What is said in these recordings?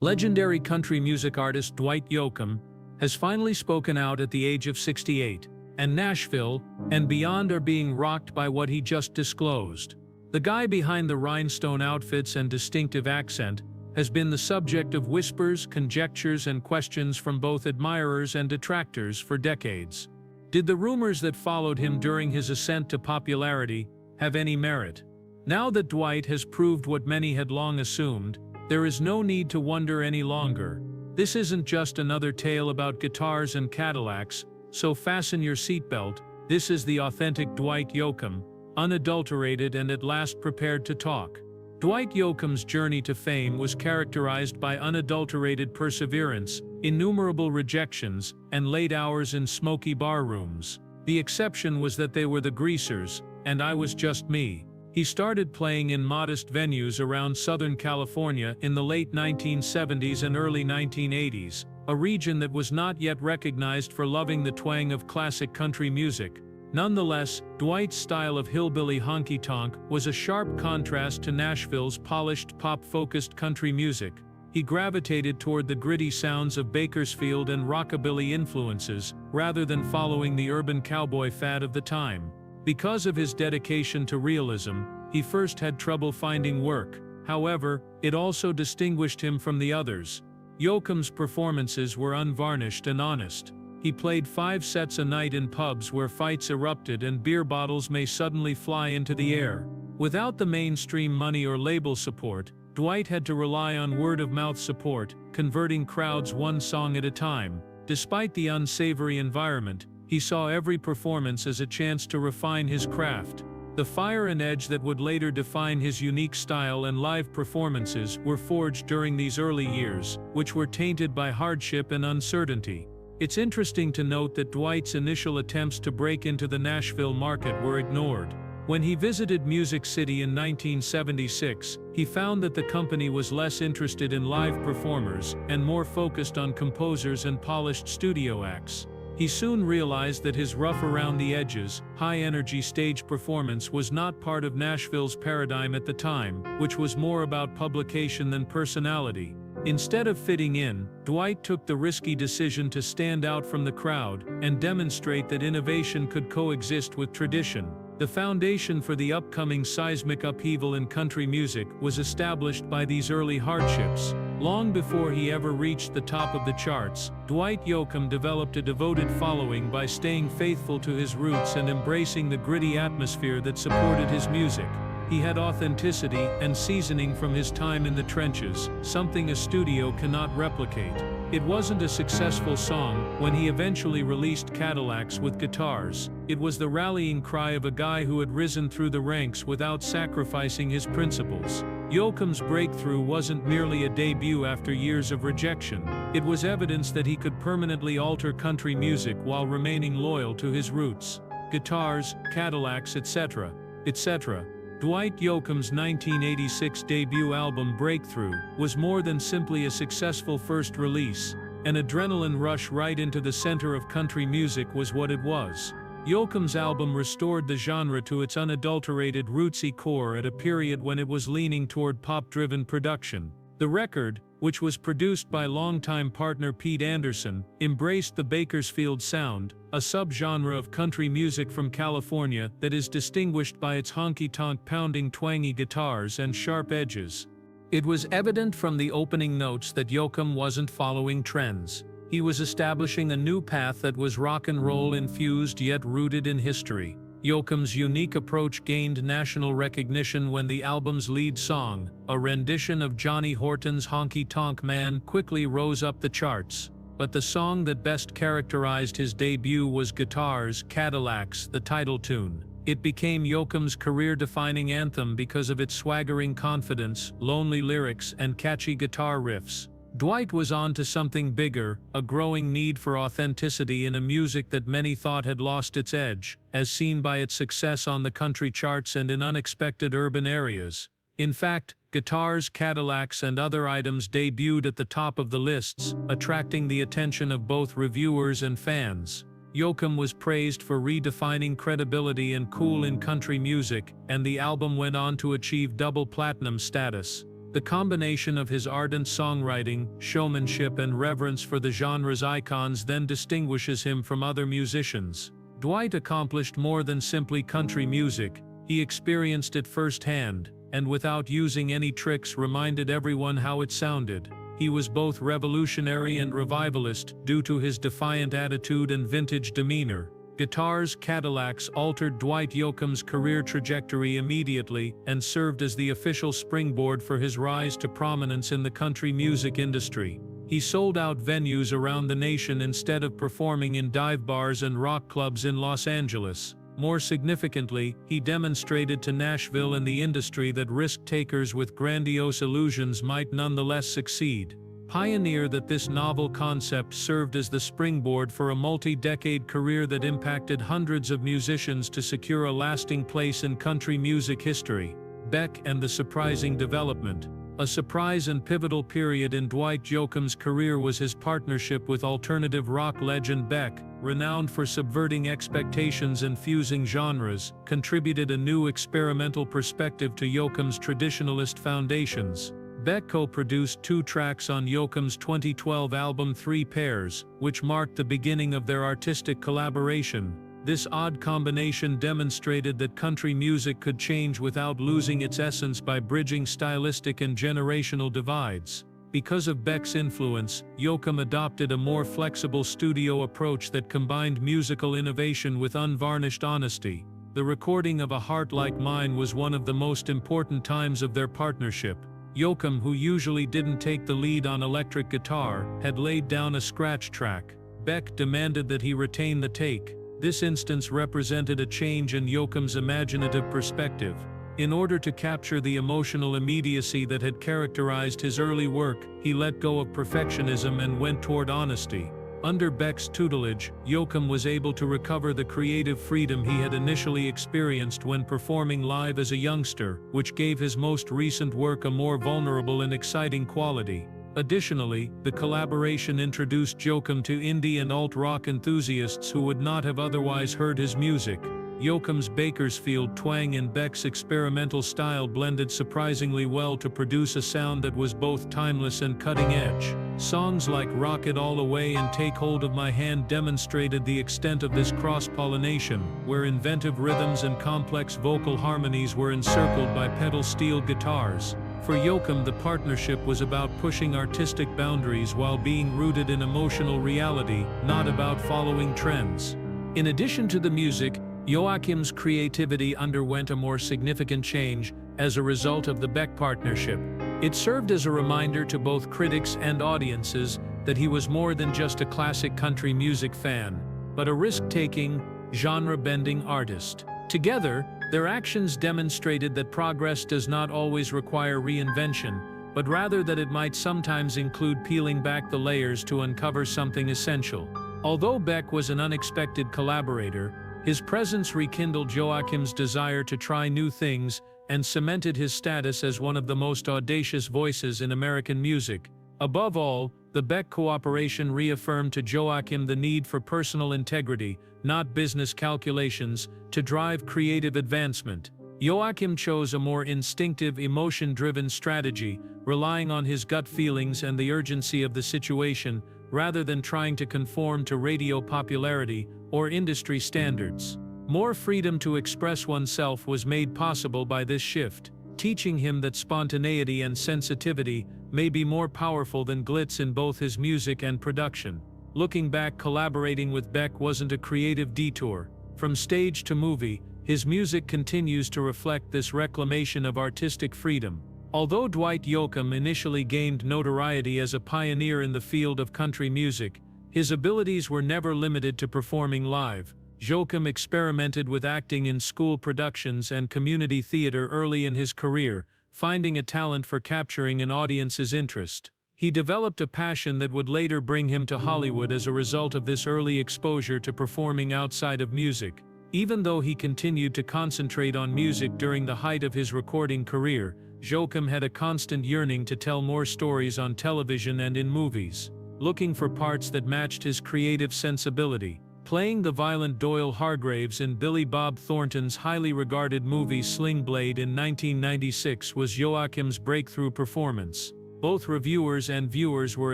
Legendary country music artist Dwight Yoakam has finally spoken out at the age of 68, and Nashville and beyond are being rocked by what he just disclosed. The guy behind the rhinestone outfits and distinctive accent has been the subject of whispers, conjectures, and questions from both admirers and detractors for decades. Did the rumors that followed him during his ascent to popularity have any merit? Now that Dwight has proved what many had long assumed, there is no need to wonder any longer. This isn't just another tale about guitars and Cadillacs, so fasten your seatbelt. This is the authentic Dwight Yoakam, unadulterated and at last prepared to talk. Dwight Yoakam's journey to fame was characterized by unadulterated perseverance, innumerable rejections, and late hours in smoky bar rooms. The exception was that they were the greasers, and I was just me. He started playing in modest venues around Southern California in the late 1970s and early 1980s, a region that was not yet recognized for loving the twang of classic country music. Nonetheless, Dwight's style of hillbilly honky-tonk was a sharp contrast to Nashville's polished, pop-focused country music. He gravitated toward the gritty sounds of Bakersfield and rockabilly influences, rather than following the urban cowboy fad of the time. Because of his dedication to realism, he first had trouble finding work. However, it also distinguished him from the others. Yoakam's performances were unvarnished and honest. He played 5 sets a night in pubs where fights erupted and beer bottles may suddenly fly into the air. Without the mainstream money or label support, Dwight had to rely on word-of-mouth support, converting crowds one song at a time. Despite the unsavory environment, he saw every performance as a chance to refine his craft. The fire and edge that would later define his unique style and live performances were forged during these early years, which were tainted by hardship and uncertainty. It's interesting to note that Dwight's initial attempts to break into the Nashville market were ignored. When he visited Music City in 1976, he found that the company was less interested in live performers and more focused on composers and polished studio acts. He soon realized that his rough around the edges, high-energy stage performance was not part of Nashville's paradigm at the time, which was more about publication than personality. Instead of fitting in, Dwight took the risky decision to stand out from the crowd and demonstrate that innovation could coexist with tradition. The foundation for the upcoming seismic upheaval in country music was established by these early hardships. Long before he ever reached the top of the charts, Dwight Yoakam developed a devoted following by staying faithful to his roots and embracing the gritty atmosphere that supported his music. He had authenticity and seasoning from his time in the trenches, something a studio cannot replicate. It wasn't a successful song when he eventually released Cadillacs with guitars. It was the rallying cry of a guy who had risen through the ranks without sacrificing his principles. Yoakam's breakthrough wasn't merely a debut after years of rejection. It was evidence that he could permanently alter country music while remaining loyal to his roots. Guitars, Cadillacs, etc., etc. Dwight Yoakam's 1986 debut album Breakthrough was more than simply a successful first release. An adrenaline rush right into the center of country music was what it was. Yoakam's album restored the genre to its unadulterated rootsy core at a period when it was leaning toward pop-driven production. The record, which was produced by longtime partner Pete Anderson, embraced the Bakersfield sound, a subgenre of country music from California that is distinguished by its honky-tonk pounding twangy guitars and sharp edges. It was evident from the opening notes that Yoakam wasn't following trends. He was establishing a new path that was rock and roll infused yet rooted in history. Yoakam's unique approach gained national recognition when the album's lead song, a rendition of Johnny Horton's Honky Tonk Man, quickly rose up the charts. But the song that best characterized his debut was Guitars, Cadillacs, the title tune. It became Yoakam's career-defining anthem because of its swaggering confidence, lonely lyrics, and catchy guitar riffs. Dwight was on to something bigger, a growing need for authenticity in a music that many thought had lost its edge, as seen by its success on the country charts and in unexpected urban areas. In fact, Guitars, Cadillacs, and other items debuted at the top of the lists, attracting the attention of both reviewers and fans. Yoakam was praised for redefining credibility and cool in country music, and the album went on to achieve double platinum status. The combination of his ardent songwriting, showmanship, and reverence for the genre's icons then distinguishes him from other musicians. Dwight accomplished more than simply country music. He experienced it firsthand, and without using any tricks reminded everyone how it sounded. He was both revolutionary and revivalist due to his defiant attitude and vintage demeanor. Guitars, Cadillacs altered Dwight Yoakam's career trajectory immediately and served as the official springboard for his rise to prominence in the country music industry. He sold out venues around the nation instead of performing in dive bars and rock clubs in Los Angeles. More significantly, he demonstrated to Nashville and the industry that risk-takers with grandiose illusions might nonetheless succeed. Pioneer that this novel concept served as the springboard for a multi-decade career that impacted hundreds of musicians to secure a lasting place in country music history. Beck and the surprising development. A surprise and pivotal period in Dwight Yoakam's career was his partnership with alternative rock legend Beck, renowned for subverting expectations and fusing genres, contributed a new experimental perspective to Yoakam's traditionalist foundations. Beck co-produced 2 tracks on Yoakam's 2012 album 3 Pairs, which marked the beginning of their artistic collaboration. This odd combination demonstrated that country music could change without losing its essence by bridging stylistic and generational divides. Because of Beck's influence, Yoakam adopted a more flexible studio approach that combined musical innovation with unvarnished honesty. The recording of A Heart Like Mine was one of the most important times of their partnership. Yoakam, who usually didn't take the lead on electric guitar, had laid down a scratch track. Beck demanded that he retain the take. This instance represented a change in Yoakam's imaginative perspective. In order to capture the emotional immediacy that had characterized his early work, he let go of perfectionism and went toward honesty. Under Beck's tutelage, Yoakam was able to recover the creative freedom he had initially experienced when performing live as a youngster, which gave his most recent work a more vulnerable and exciting quality. Additionally, the collaboration introduced Yoakam to indie and alt-rock enthusiasts who would not have otherwise heard his music. Yoakam's Bakersfield twang and Beck's experimental style blended surprisingly well to produce a sound that was both timeless and cutting-edge. Songs like Rock It All Away and Take Hold of My Hand demonstrated the extent of this cross-pollination, where inventive rhythms and complex vocal harmonies were encircled by pedal steel guitars. For Yoakam, the partnership was about pushing artistic boundaries while being rooted in emotional reality, not about following trends. In addition to the music, Yoakam's creativity underwent a more significant change as a result of the Beck partnership. It served as a reminder to both critics and audiences that he was more than just a classic country music fan, but a risk-taking, genre-bending artist. Together, their actions demonstrated that progress does not always require reinvention, but rather that it might sometimes include peeling back the layers to uncover something essential. Although Beck was an unexpected collaborator, his presence rekindled Yoakam's desire to try new things and cemented his status as one of the most audacious voices in American music. Above all, the Beck cooperation reaffirmed to Yoakam the need for personal integrity, not business calculations, to drive creative advancement. Yoakam chose a more instinctive, emotion-driven strategy, relying on his gut feelings and the urgency of the situation, rather than trying to conform to radio popularity or industry standards. More freedom to express oneself was made possible by this shift, teaching him that spontaneity and sensitivity may be more powerful than glitz in both his music and production. Looking back, collaborating with Beck wasn't a creative detour. From stage to movie, his music continues to reflect this reclamation of artistic freedom. Although Dwight Yoakam initially gained notoriety as a pioneer in the field of country music, his abilities were never limited to performing live. Yoakam experimented with acting in school productions and community theater early in his career, finding a talent for capturing an audience's interest. He developed a passion that would later bring him to Hollywood as a result of this early exposure to performing outside of music. Even though he continued to concentrate on music during the height of his recording career, Yoakam had a constant yearning to tell more stories on television and in movies. Looking for parts that matched his creative sensibility, Playing the violent Doyle Hargraves in Billy Bob Thornton's highly regarded movie Sling Blade in 1996 was Yoakam's breakthrough performance. Both reviewers and viewers were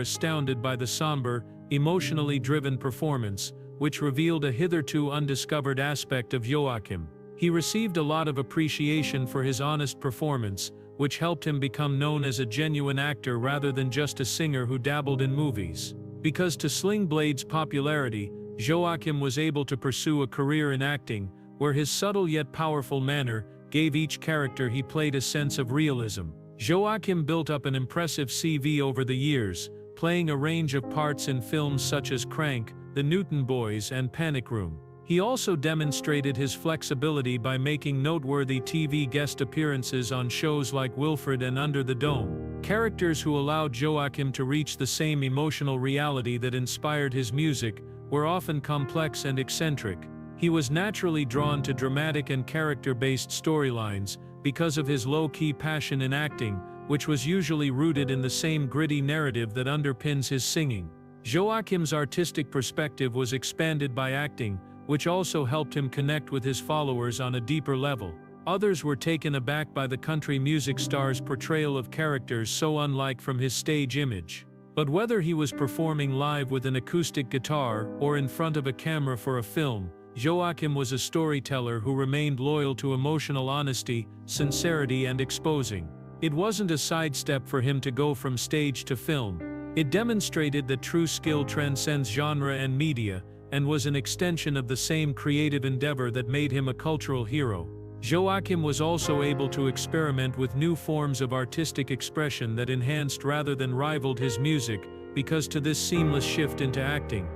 astounded by the somber, emotionally driven performance, which revealed a hitherto undiscovered aspect of Yoakam. He received a lot of appreciation for his honest performance, which helped him become known as a genuine actor rather than just a singer who dabbled in movies. Because to Sling Blade's popularity, Yoakam was able to pursue a career in acting, where his subtle yet powerful manner gave each character he played a sense of realism. Yoakam built up an impressive CV over the years, playing a range of parts in films such as Crank, The Newton Boys and Panic Room. He also demonstrated his flexibility by making noteworthy TV guest appearances on shows like Wilfred and Under the Dome. Characters who allowed Yoakam to reach the same emotional reality that inspired his music were often complex and eccentric. He was naturally drawn to dramatic and character-based storylines because of his low-key passion in acting, which was usually rooted in the same gritty narrative that underpins his singing. Yoakam's artistic perspective was expanded by acting, which also helped him connect with his followers on a deeper level. Others were taken aback by the country music star's portrayal of characters so unlike from his stage image. But whether he was performing live with an acoustic guitar or in front of a camera for a film, Yoakam was a storyteller who remained loyal to emotional honesty, sincerity and exposing. It wasn't a sidestep for him to go from stage to film. It demonstrated that true skill transcends genre and media, and was an extension of the same creative endeavor that made him a cultural hero. Yoakam was also able to experiment with new forms of artistic expression that enhanced rather than rivaled his music, because to this seamless shift into acting,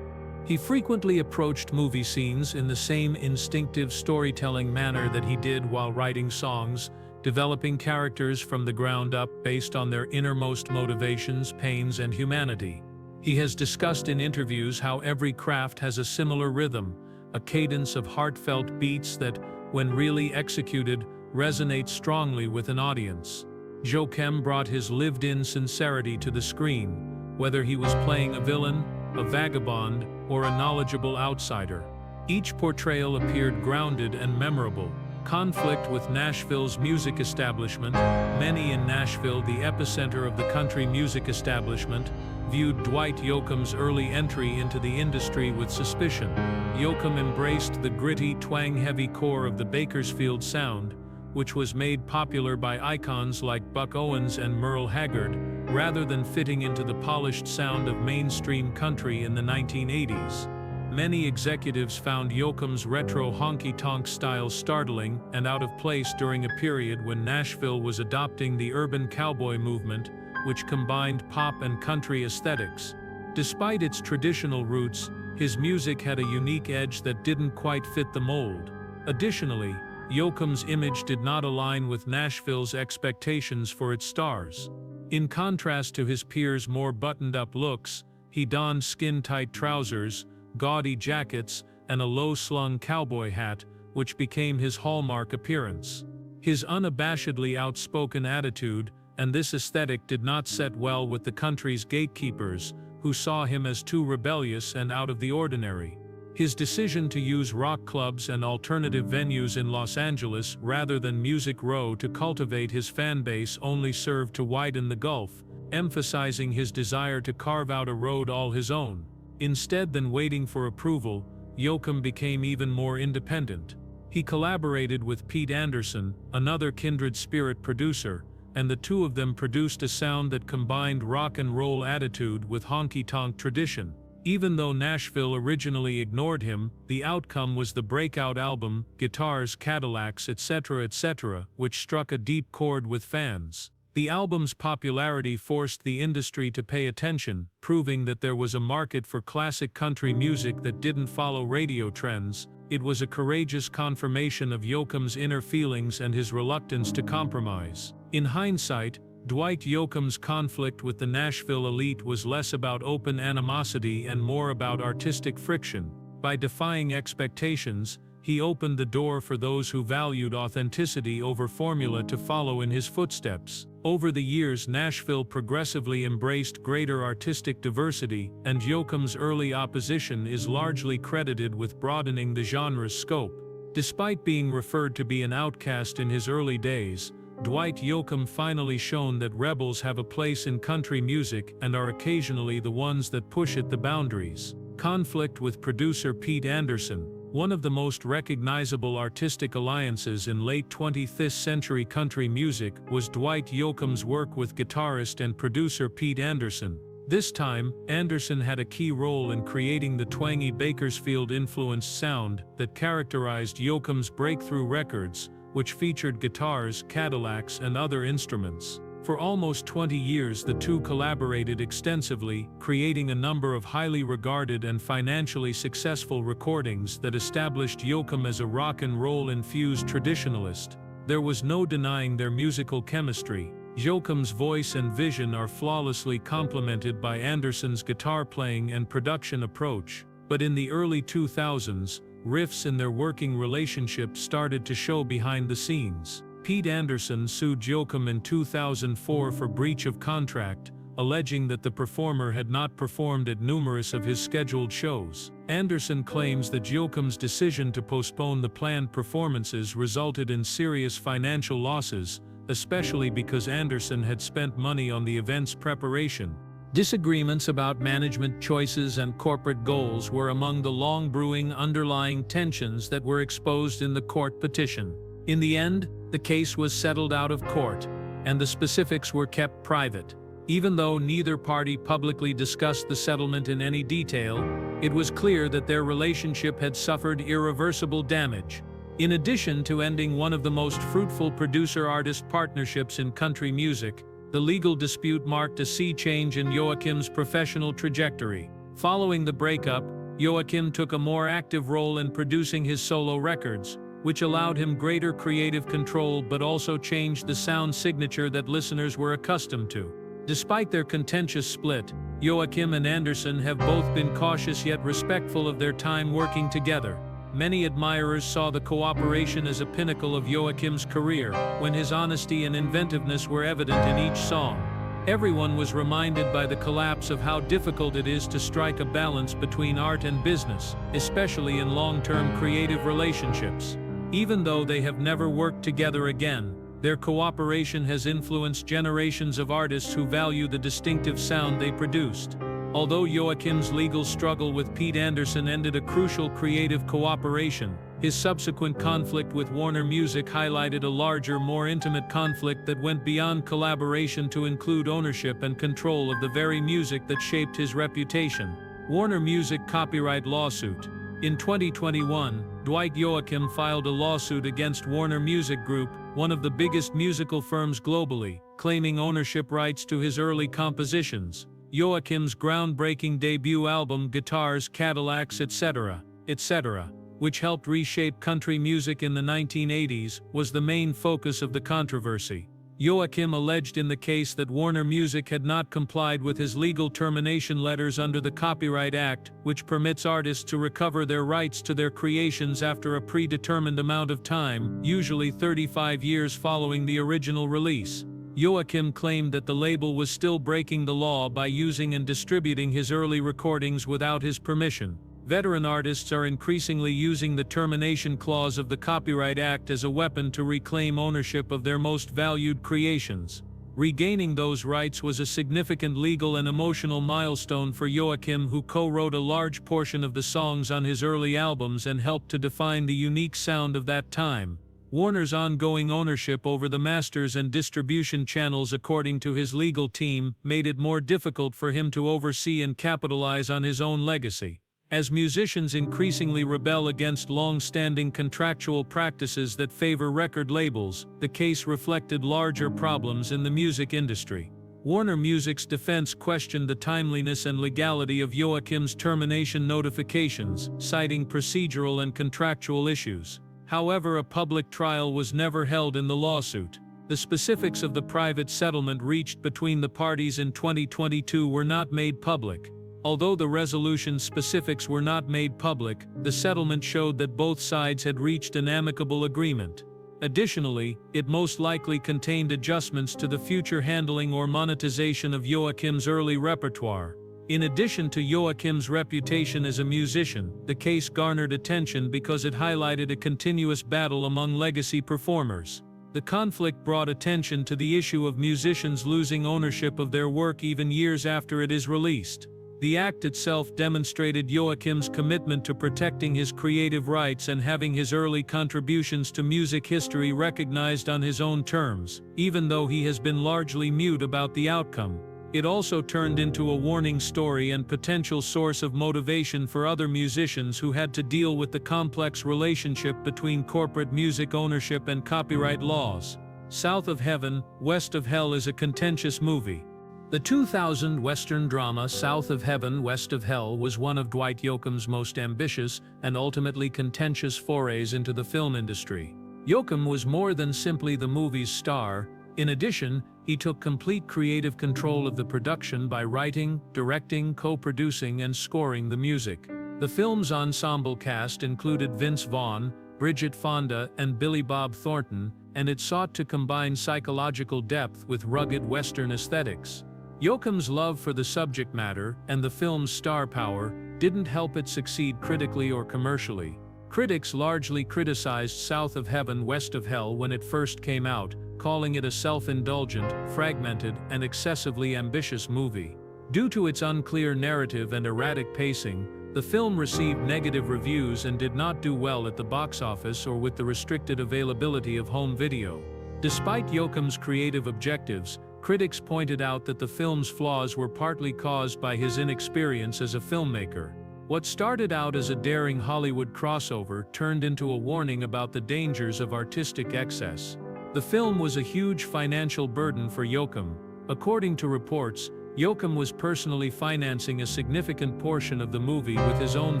he frequently approached movie scenes in the same instinctive storytelling manner that he did while writing songs, developing characters from the ground up based on their innermost motivations, pains, and humanity. He has discussed in interviews how every craft has a similar rhythm, a cadence of heartfelt beats that, when really executed, resonate strongly with an audience. Yoakam brought his lived-in sincerity to the screen, whether he was playing a villain, a vagabond, or a knowledgeable outsider. Each portrayal appeared grounded and memorable. Conflict with Nashville's music establishment. Many in Nashville, the epicenter of the country music establishment, viewed Dwight Yoakam's early entry into the industry with suspicion. Yoakam embraced the gritty, twang-heavy core of the Bakersfield sound, which was made popular by icons like Buck Owens and Merle Haggard, rather than fitting into the polished sound of mainstream country in the 1980s. Many executives found Yoakam's retro honky-tonk style startling and out of place during a period when Nashville was adopting the urban cowboy movement, which combined pop and country aesthetics. Despite its traditional roots, his music had a unique edge that didn't quite fit the mold. Additionally, Yoakam's image did not align with Nashville's expectations for its stars. In contrast to his peers' more buttoned-up looks, he donned skin-tight trousers, gaudy jackets, and a low-slung cowboy hat, which became his hallmark appearance. His unabashedly outspoken attitude and this aesthetic did not set well with the country's gatekeepers, who saw him as too rebellious and out of the ordinary. His decision to use rock clubs and alternative venues in Los Angeles rather than Music Row to cultivate his fan base only served to widen the gulf, emphasizing his desire to carve out a road all his own. Instead than waiting for approval, Yoakam became even more independent. He collaborated with Pete Anderson, another kindred spirit producer, and the two of them produced a sound that combined rock and roll attitude with honky-tonk tradition. Even though Nashville originally ignored him, the outcome was the breakout album, Guitars, Cadillacs, etc., etc., which struck a deep chord with fans. The album's popularity forced the industry to pay attention, proving that there was a market for classic country music that didn't follow radio trends. It was a courageous confirmation of Yoakam's inner feelings and his reluctance to compromise. In hindsight, Dwight Yoakam's conflict with the Nashville elite was less about open animosity and more about artistic friction. By defying expectations, he opened the door for those who valued authenticity over formula to follow in his footsteps. Over the years, Nashville progressively embraced greater artistic diversity, and Yoakam's early opposition is largely credited with broadening the genre's scope. Despite being referred to be an outcast in his early days, Dwight Yoakam finally shown that rebels have a place in country music and are occasionally the ones that push at the boundaries. Conflict with producer Pete Anderson. One of the most recognizable artistic alliances in late 20th century country music was Dwight Yoakam's work with guitarist and producer Pete Anderson. This time, Anderson had a key role in creating the twangy Bakersfield-influenced sound that characterized Yoakam's breakthrough records, which featured guitars, Cadillacs, and other instruments. For almost 20 years, the two collaborated extensively, creating a number of highly regarded and financially successful recordings that established Yoakam as a rock and roll-infused traditionalist. There was no denying their musical chemistry. Yoakam's voice and vision are flawlessly complemented by Anderson's guitar playing and production approach. But in the early 2000s, rifts in their working relationship started to show behind the scenes. Pete Anderson sued Yoakam in 2004 for breach of contract, alleging that the performer had not performed at numerous of his scheduled shows. Anderson claims that Yoakam's decision to postpone the planned performances resulted in serious financial losses, especially because Anderson had spent money on the event's preparation. Disagreements about management choices and corporate goals were among the long-brewing underlying tensions that were exposed in the court petition. In the end, the case was settled out of court, and the specifics were kept private. Even though neither party publicly discussed the settlement in any detail, it was clear that their relationship had suffered irreversible damage. In addition to ending one of the most fruitful producer-artist partnerships in country music, the legal dispute marked a sea change in Yoakam's professional trajectory. Following the breakup, Yoakam took a more active role in producing his solo records, which allowed him greater creative control but also changed the sound signature that listeners were accustomed to. Despite their contentious split, Yoakam and Anderson have both been cautious yet respectful of their time working together. Many admirers saw the cooperation as a pinnacle of Yoakam's career, when his honesty and inventiveness were evident in each song. Everyone was reminded by the collapse of how difficult it is to strike a balance between art and business, especially in long-term creative relationships. Even though they have never worked together again, their cooperation has influenced generations of artists who value the distinctive sound they produced. Although Yoakam's legal struggle with Pete Anderson ended a crucial creative cooperation, his subsequent conflict with Warner Music highlighted a larger, more intimate conflict that went beyond collaboration to include ownership and control of the very music that shaped his reputation. Warner Music copyright lawsuit. In 2021, Dwight Yoakam filed a lawsuit against Warner Music Group, one of the biggest musical firms globally, claiming ownership rights to his early compositions. Yoakam's groundbreaking debut album Guitars, Cadillacs, etc., which helped reshape country music in the 1980s, was the main focus of the controversy. Yoakam alleged in the case that Warner Music had not complied with his legal termination letters under the Copyright Act, which permits artists to recover their rights to their creations after a predetermined amount of time, usually 35 years following the original release. Yoakam claimed that the label was still breaking the law by using and distributing his early recordings without his permission. Veteran artists are increasingly using the termination clause of the Copyright Act as a weapon to reclaim ownership of their most valued creations. Regaining those rights was a significant legal and emotional milestone for Yoakam, who co-wrote a large portion of the songs on his early albums and helped to define the unique sound of that time. Warner's ongoing ownership over the masters and distribution channels, according to his legal team, made it more difficult for him to oversee and capitalize on his own legacy. As musicians increasingly rebel against long-standing contractual practices that favor record labels, the case reflected larger problems in the music industry. Warner Music's defense questioned the timeliness and legality of Yoakam's termination notifications, citing procedural and contractual issues. However, a public trial was never held in the lawsuit. The specifics of the private settlement reached between the parties in 2022 were not made public. Although the resolution specifics were not made public, the settlement showed that both sides had reached an amicable agreement. Additionally, it most likely contained adjustments to the future handling or monetization of Yoakam's early repertoire. In addition to Yoakam's reputation as a musician, the case garnered attention because it highlighted a continuous battle among legacy performers. The conflict brought attention to the issue of musicians losing ownership of their work even years after it is released. The act itself demonstrated Yoakam's commitment to protecting his creative rights and having his early contributions to music history recognized on his own terms, even though he has been largely mute about the outcome. It also turned into a warning story and potential source of motivation for other musicians who had to deal with the complex relationship between corporate music ownership and copyright laws. South of Heaven, West of Hell is a contentious movie. The 2000 Western drama South of Heaven, West of Hell was one of Dwight Yoakam's most ambitious and ultimately contentious forays into the film industry. Yoakam was more than simply the movie's star. In addition, he took complete creative control of the production by writing, directing, co-producing, and scoring the music. The film's ensemble cast included Vince Vaughn, Bridget Fonda, and Billy Bob Thornton, and it sought to combine psychological depth with rugged Western aesthetics. Yoakam's love for the subject matter and the film's star power didn't help it succeed critically or commercially. Critics largely criticized South of Heaven, West of Hell when it first came out, calling it a self-indulgent, fragmented, and excessively ambitious movie. Due to its unclear narrative and erratic pacing, the film received negative reviews and did not do well at the box office or with the restricted availability of home video. Despite Yoakam's creative objectives, critics pointed out that the film's flaws were partly caused by his inexperience as a filmmaker. What started out as a daring Hollywood crossover turned into a warning about the dangers of artistic excess. The film was a huge financial burden for Yoakam. According to reports, Yoakam was personally financing a significant portion of the movie with his own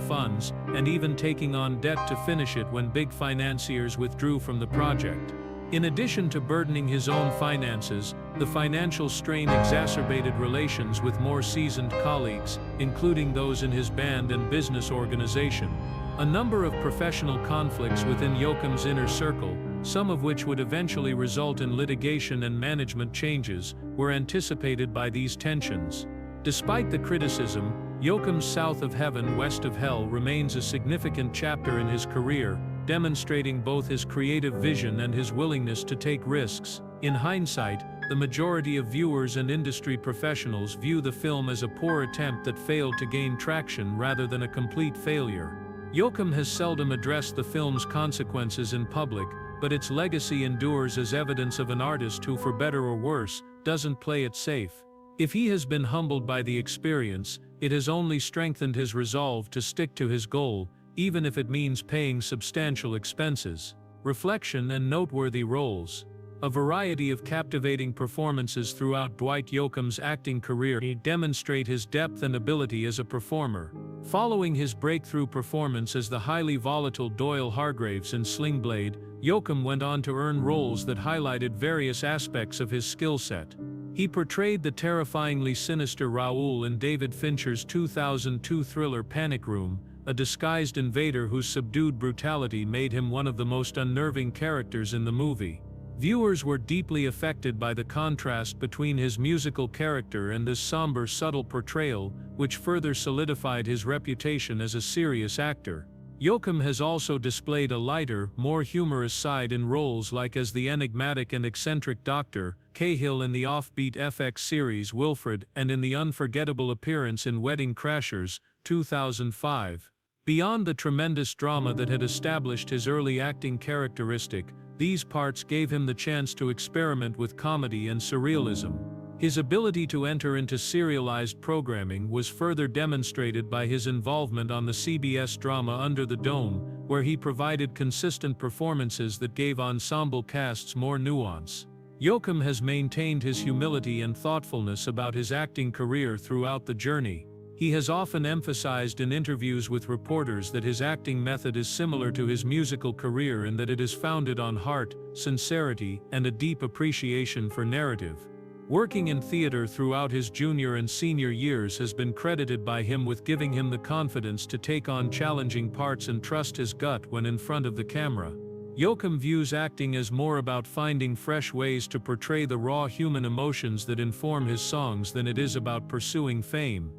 funds and even taking on debt to finish it when big financiers withdrew from the project. In addition to burdening his own finances, the financial strain exacerbated relations with more seasoned colleagues, including those in his band and business organization. A number of professional conflicts within Yoakam's inner circle, some of which would eventually result in litigation and management changes, were anticipated by these tensions. Despite the criticism, Yoakam's South of Heaven, West of Hell remains a significant chapter in his career, demonstrating both his creative vision and his willingness to take risks. In hindsight, the majority of viewers and industry professionals view the film as a poor attempt that failed to gain traction rather than a complete failure. Yoakam has seldom addressed the film's consequences in public, but its legacy endures as evidence of an artist who, for better or worse, doesn't play it safe. If he has been humbled by the experience, it has only strengthened his resolve to stick to his goal, even if it means paying substantial expenses. Reflection and noteworthy roles. A variety of captivating performances throughout Dwight Yoakam's acting career demonstrate his depth and ability as a performer. Following his breakthrough performance as the highly volatile Doyle Hargraves in Sling Blade, Yoakam went on to earn roles that highlighted various aspects of his skill set. He portrayed the terrifyingly sinister Raoul in David Fincher's 2002 thriller Panic Room, a disguised invader whose subdued brutality made him one of the most unnerving characters in the movie. Viewers were deeply affected by the contrast between his musical character and this somber, subtle portrayal, which further solidified his reputation as a serious actor. Yoakam has also displayed a lighter, more humorous side in roles like as the enigmatic and eccentric Dr. Cahill in the offbeat FX series Wilfred and in the unforgettable appearance in Wedding Crashers, 2005. Beyond the tremendous drama that had established his early acting characteristic, these parts gave him the chance to experiment with comedy and surrealism. His ability to enter into serialized programming was further demonstrated by his involvement on the CBS drama Under the Dome, where he provided consistent performances that gave ensemble casts more nuance. Yoakam has maintained his humility and thoughtfulness about his acting career throughout the journey. He has often emphasized in interviews with reporters that his acting method is similar to his musical career and that it is founded on heart, sincerity, and a deep appreciation for narrative. Working in theater throughout his junior and senior years has been credited by him with giving him the confidence to take on challenging parts and trust his gut when in front of the camera. Yoakam views acting as more about finding fresh ways to portray the raw human emotions that inform his songs than it is about pursuing fame.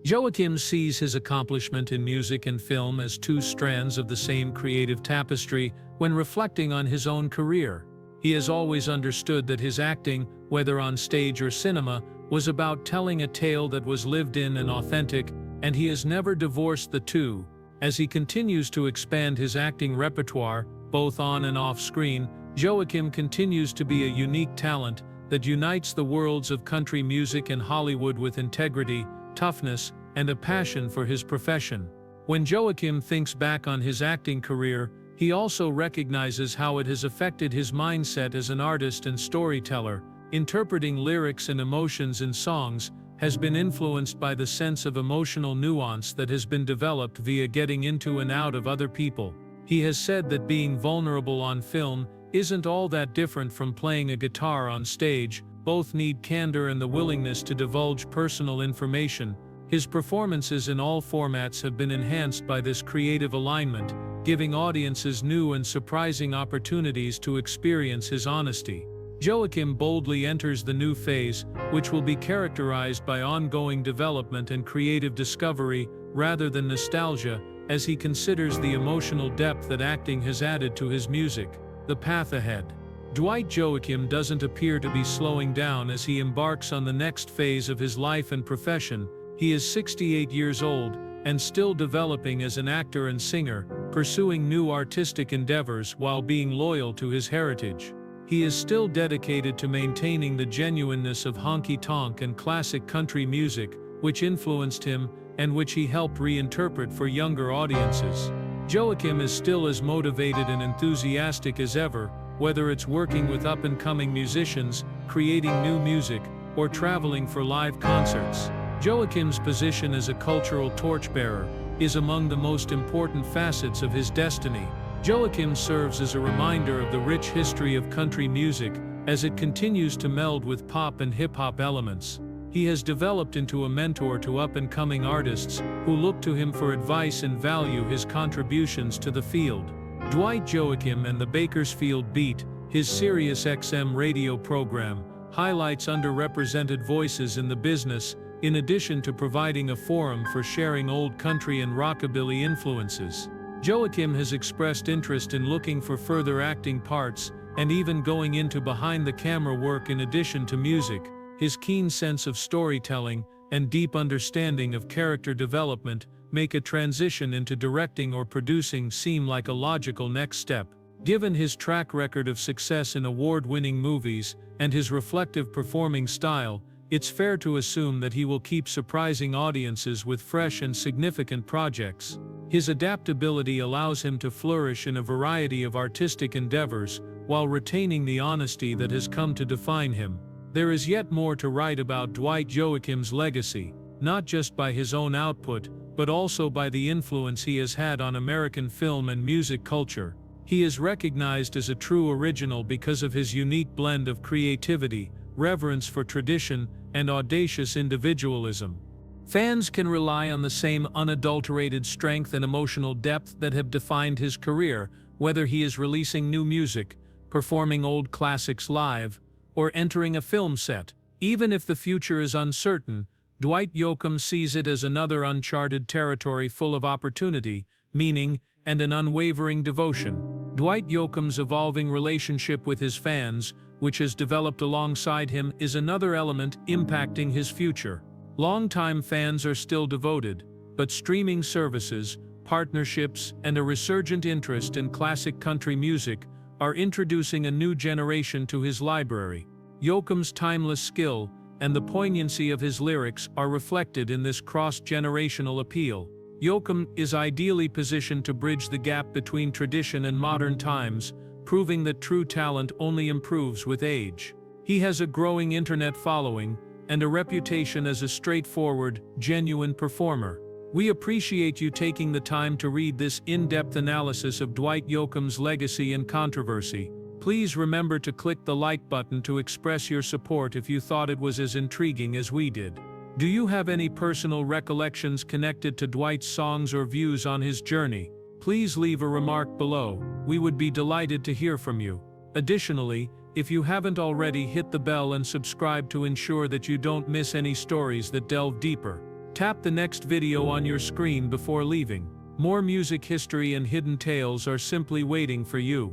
Yoakam sees his accomplishment in music and film as two strands of the same creative tapestry when reflecting on his own career. He has always understood that his acting, whether on stage or cinema, was about telling a tale that was lived in and authentic, and he has never divorced the two. As he continues to expand his acting repertoire, both on and off screen, Yoakam continues to be a unique talent that unites the worlds of country music and Hollywood with integrity, toughness, and a passion for his profession. When Yoakam thinks back on his acting career, he also recognizes how it has affected his mindset as an artist and storyteller. Interpreting lyrics and emotions in songs has been influenced by the sense of emotional nuance that has been developed via getting into and out of other people. He has said that being vulnerable on film isn't all that different from playing a guitar on stage. Both need candor and the willingness to divulge personal information. His performances in all formats have been enhanced by this creative alignment, giving audiences new and surprising opportunities to experience his honesty. Yoakam boldly enters the new phase, which will be characterized by ongoing development and creative discovery rather than nostalgia, as he considers the emotional depth that acting has added to his music. The path ahead. Dwight Yoakam doesn't appear to be slowing down as he embarks on the next phase of his life and profession. He is 68 years old and still developing as an actor and singer, pursuing new artistic endeavors while being loyal to his heritage. He is still dedicated to maintaining the genuineness of honky-tonk and classic country music, which influenced him and which he helped reinterpret for younger audiences. Yoakam is still as motivated and enthusiastic as ever, whether it's working with up-and-coming musicians, creating new music, or traveling for live concerts. Yoakam's position as a cultural torchbearer is among the most important facets of his destiny. Yoakam serves as a reminder of the rich history of country music as it continues to meld with pop and hip-hop elements. He has developed into a mentor to up-and-coming artists who look to him for advice and value his contributions to the field. Dwight Yoakam and the Bakersfield Beat, his Sirius XM radio program, highlights underrepresented voices in the business, in addition to providing a forum for sharing old country and rockabilly influences. Yoakam has expressed interest in looking for further acting parts and even going into behind-the-camera work in addition to music. His keen sense of storytelling and deep understanding of character development make a transition into directing or producing seem like a logical next step. Given his track record of success in award-winning movies and his reflective performing style, it's fair to assume that he will keep surprising audiences with fresh and significant projects. His adaptability allows him to flourish in a variety of artistic endeavors while retaining the honesty that has come to define him. There is yet more to write about Dwight Yoakam's legacy, not just by his own output, but also by the influence he has had on American film and music culture. He is recognized as a true original because of his unique blend of creativity, reverence for tradition, and audacious individualism. Fans can rely on the same unadulterated strength and emotional depth that have defined his career, whether he is releasing new music, performing old classics live, or entering a film set. Even if the future is uncertain, Dwight Yoakam sees it as another uncharted territory full of opportunity, meaning, and an unwavering devotion. Dwight Yoakam's evolving relationship with his fans, which has developed alongside him, is another element impacting his future. Longtime fans are still devoted, but streaming services, partnerships, and a resurgent interest in classic country music are introducing a new generation to his library. Yoakam's timeless skill and the poignancy of his lyrics are reflected in this cross-generational appeal. Yoakam is ideally positioned to bridge the gap between tradition and modern times, proving that true talent only improves with age. He has a growing internet following and a reputation as a straightforward, genuine performer. We appreciate you taking the time to read this in-depth analysis of Dwight Yoakam's legacy and controversy. Please remember to click the like button to express your support if you thought it was as intriguing as we did. Do you have any personal recollections connected to Dwight's songs or views on his journey? Please leave a remark below. We would be delighted to hear from you. Additionally, if you haven't already, hit the bell and subscribe to ensure that you don't miss any stories that delve deeper. Tap the next video on your screen before leaving. More music history and hidden tales are simply waiting for you.